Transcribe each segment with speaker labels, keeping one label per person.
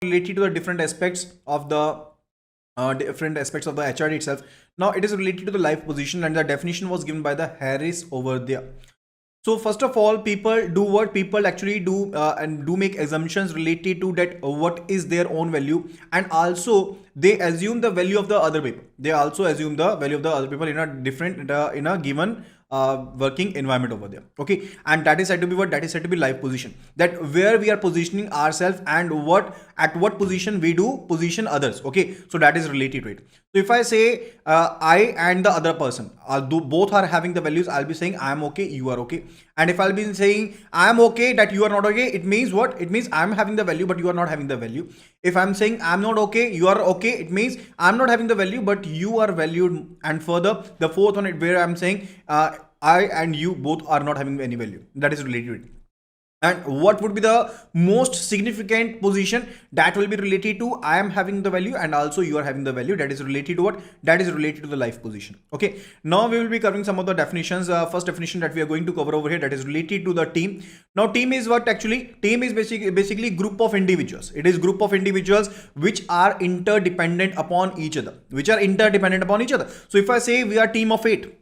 Speaker 1: related to the different aspects of the HRD itself. Now it is related to the life position, and the definition was given by the Harris over there. So first of all, people do what people actually do and do make assumptions related to that what is their own value, and also they assume the value of the other people. They also assume the value of the other people in a different in a given working environment over there. Okay, and that is said to be what, that is said to be life position. That where we are positioning ourselves and what at what position we do position others. Okay, so that is related to it. So if I say I and the other person, both are having the values, I'll be saying I am okay, you are okay. And if I'll be saying I am okay, that you are not okay, it means what? It means I'm having the value, but you are not having the value. If I'm saying I'm not okay, you are okay, it means I'm not having the value, but you are valued. And further, the fourth one, where I'm saying I and you both are not having any value, that is related to it. And what would be the most significant position? That will be related to I am having the value and also you are having the value. That is related to what? That is related to the life position. Okay, now we will be covering some of the definitions. First definition that we are going to cover over here, that is related to the team. Now team is what? Actually team is basically group of individuals. It is group of individuals which are interdependent upon each other, so if I say we are team of 8,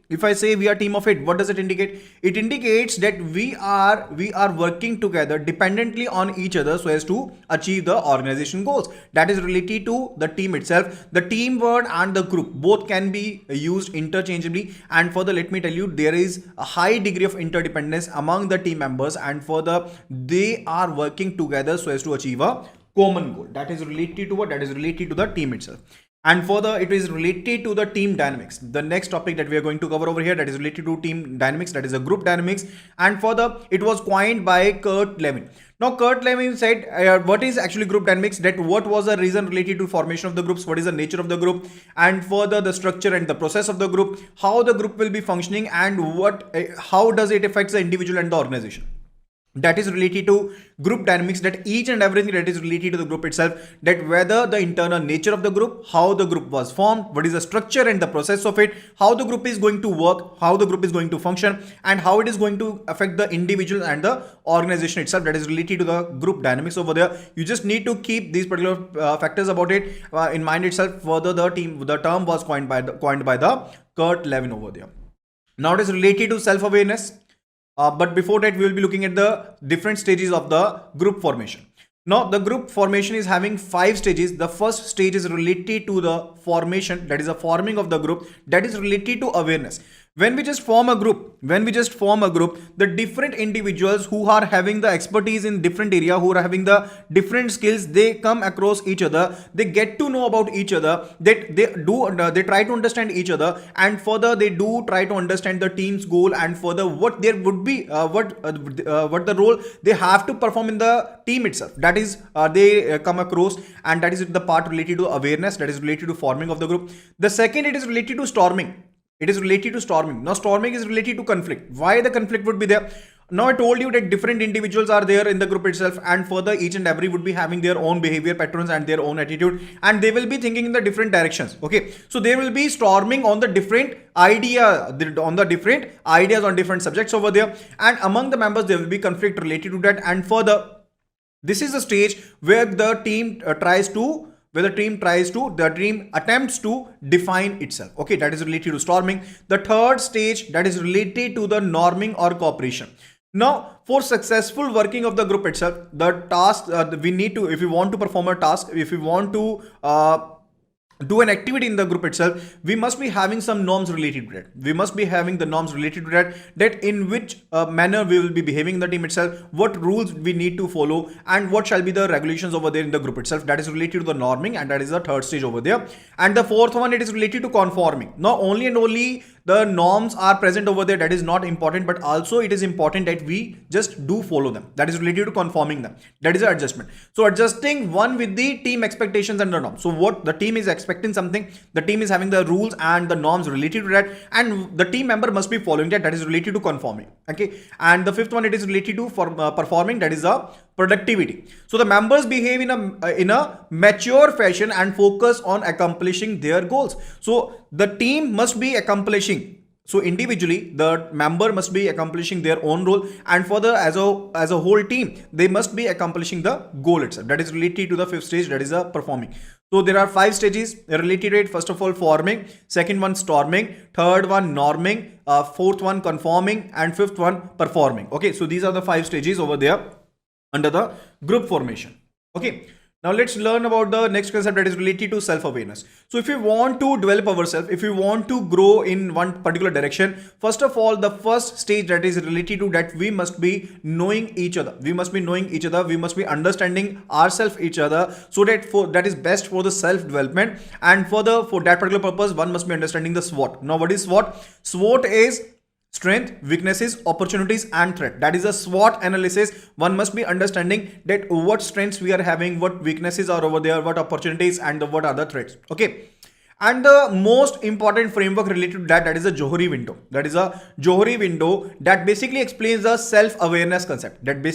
Speaker 1: what does it indicate? It indicates that we are working together dependently on each other so as to achieve the organization goals. That is related to the team itself. The team word and the group both can be used interchangeably, and further let me tell you, there is a high degree of interdependence among the team members, and further they are working together so as to achieve a common goal. That is related to what? That is related to the team itself. And further, it is related to the team dynamics. The next topic that we are going to cover over here, that is related to team dynamics, that is a group dynamics. And further, it was coined by Kurt Lewin. Now, Kurt Lewin said, what is actually group dynamics? That what was the reason related to formation of the groups? What is the nature of the group? And further, the structure and the process of the group, how the group will be functioning, and how does it affect the individual and the organization. That is related to group dynamics, that each and everything that is related to the group itself, that whether the internal nature of the group, how the group was formed, what is the structure and the process of it, how the group is going to work, how the group is going to function, and how it is going to affect the individual and the organization itself. That is related to the group dynamics over there. You just need to keep these particular factors about it in mind itself. Further, the term was coined by the Kurt Lewin over there. Now it is related to self-awareness. But before that, we will be looking at the different stages of the group formation. Now, the group formation is having 5 stages. The first stage is related to the formation, that is the forming of the group, that is related to awareness. When we just form a group, the different individuals who are having the expertise in different area, who are having the different skills, they come across each other, they get to know about each other, that they try to understand each other, and further they do try to understand the team's goal, and further what there would be what the role they have to perform in the team itself. That is they come across, and that is the part related to awareness, that is related to forming of the group. The second, it is related to storming. Now, storming is related to conflict. Why the conflict would be there? Now, I told you that different individuals are there in the group itself, and further each and every would be having their own behavior patterns and their own attitude, and they will be thinking in the different directions. Okay, so there will be storming on the different ideas on different subjects over there, and among the members there will be conflict related to that. And further, this is the stage where the team attempts to define itself. Okay, that is related to storming. The third stage, that is related to the norming or cooperation. Now, for successful working of the group itself, the task we need to, if we want to perform a task, if we want to do an activity in the group itself, we must be having some norms related to that. That in which manner we will be behaving in the team itself, what rules we need to follow, and what shall be the regulations over there in the group itself. That is related to the norming, and that is the third stage over there. And the fourth one, it is related to conforming. Now, only the norms are present over there, that is not important, but also it is important that we just do follow them. That is related to conforming them. That is an adjustment. So adjusting one with the team expectations and the norms. So what the team is expecting something, the team is having the rules and the norms related to that, and the team member must be following that. That is related to conforming. Okay, and the fifth one, it is related to performing, that is the productivity. So the members behave in a mature fashion and focus on accomplishing their goals. So the team must be accomplishing So individually, the member must be accomplishing their own role, and further, as a whole team, they must be accomplishing the goal itself. That is related to the fifth stage, that is performing. So there are 5 stages related to it. First of all, forming. Second one, storming. Third one, norming. Fourth one, conforming, and fifth one, performing. Okay, so these are the 5 stages over there under the group formation. Okay. Now let's learn about the next concept, that is related to self-awareness. So if we want to develop ourselves, if we want to grow in one particular direction, first of all, the first stage that is related to that, we must be knowing each other. We must be knowing each other. We must be understanding ourselves, each other, so that is best for the self-development. And for that particular purpose, one must be understanding the SWOT. Now what is SWOT? SWOT is strength, weaknesses, opportunities, and threat. That is a SWOT analysis. One must be understanding that what strengths we are having, what weaknesses are over there, what opportunities, and what are the threats. Okay. And the most important framework related to that is a Johari window. That is a Johari window that basically explains the self-awareness concept. And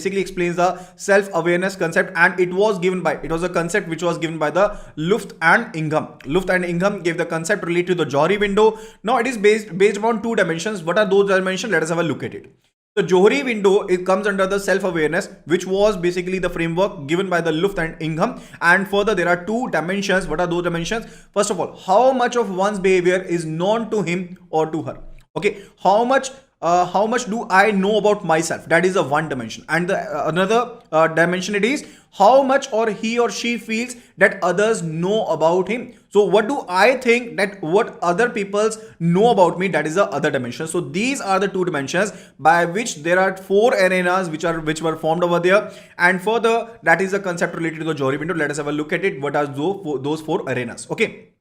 Speaker 1: it was a concept which was given by the Luft and Ingham. Luft and Ingham gave the concept related to the Johari window. Now it is based upon 2 dimensions. What are those dimensions? Let us have a look at it. The Johari window, it comes under the self-awareness, which was basically the framework given by the Luft and Ingham. And further, there are 2 dimensions. What are those dimensions? First of all, how much of one's behavior is known to him or to her? Okay, how much do I know about myself? That is the one dimension. And the another dimension, it is how much or he or she feels that others know about him. So what do I think that what other people know about me? That is the other dimension. So these are the 2 dimensions by which there are 4 arenas which were formed over there. And further, that is a concept related to the Johari window. Let us have a look at it. What are those 4 arenas? Okay.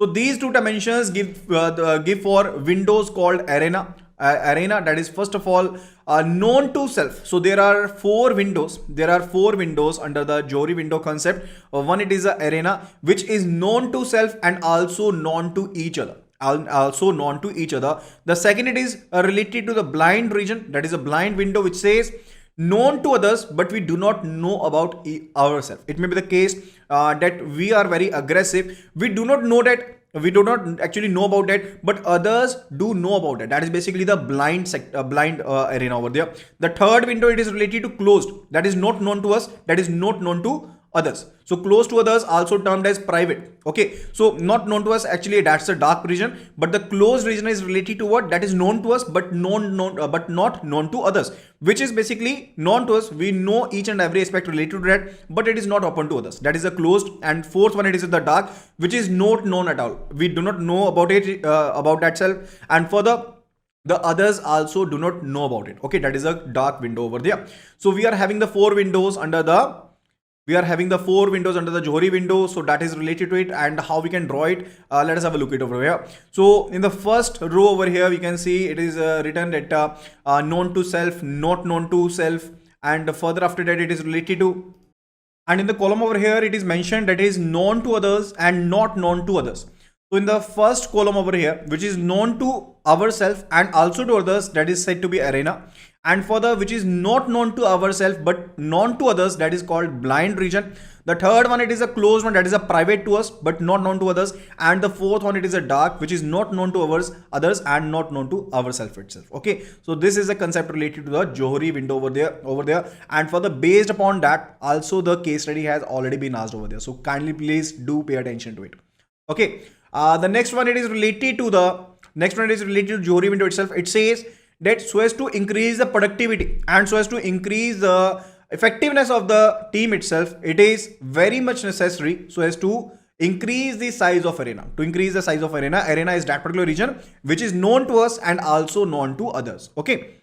Speaker 1: So these 2 dimensions give for windows called arena. Arena, that is first of all known to self. So there are 4 windows. There are 4 windows under the Johari window concept. One, it is the arena, which is known to self and also known to each other. The second, it is related to the blind region. That is a blind window which says known to others, but we do not know about ourselves. It may be the case that we are very aggressive. We do not actually know about that, but others do know about that. That is basically the blind arena over there. The third window, it is related to closed. That is not known to us. That is not known to others. So close to others, also termed as private. Okay, so not known to us, actually that's a dark region, but the closed region is related to what? That is known to us but not known to others, which is basically known to us. We know each and every aspect related to that, but it is not open to others. That is a closed. And fourth one, it is the dark, which is not known at all. We do not know about it, about that self, and further the others also do not know about it. Okay, that is a dark window over there. So we are having the 4 windows under the Johari window. So that is related to it, and how we can draw it. Let us have a look at it over here. So in the first row over here, we can see it is written that known to self, not known to self, and further after that it is related to. And in the column over here, it is mentioned that it is known to others and not known to others. So in the first column over here, which is known to ourselves and also to others, that is said to be arena. And further, which is not known to ourselves but known to others, that is called blind region. The third one, it is a closed one, that is a private to us but not known to others. And the fourth one, it is a dark, which is not known to others and not known to ourselves itself. Okay, so this is a concept related to the Johari window over there. And further, based upon that, also the case study has already been asked over there. So kindly please do pay attention to it. Okay, the next one, it is related to Johari window itself. It says that so as to increase the productivity and so as to increase the effectiveness of the team itself, it is very much necessary so as to increase the size of arena. To increase the size of arena is that particular region which is known to us and also known to others. Okay,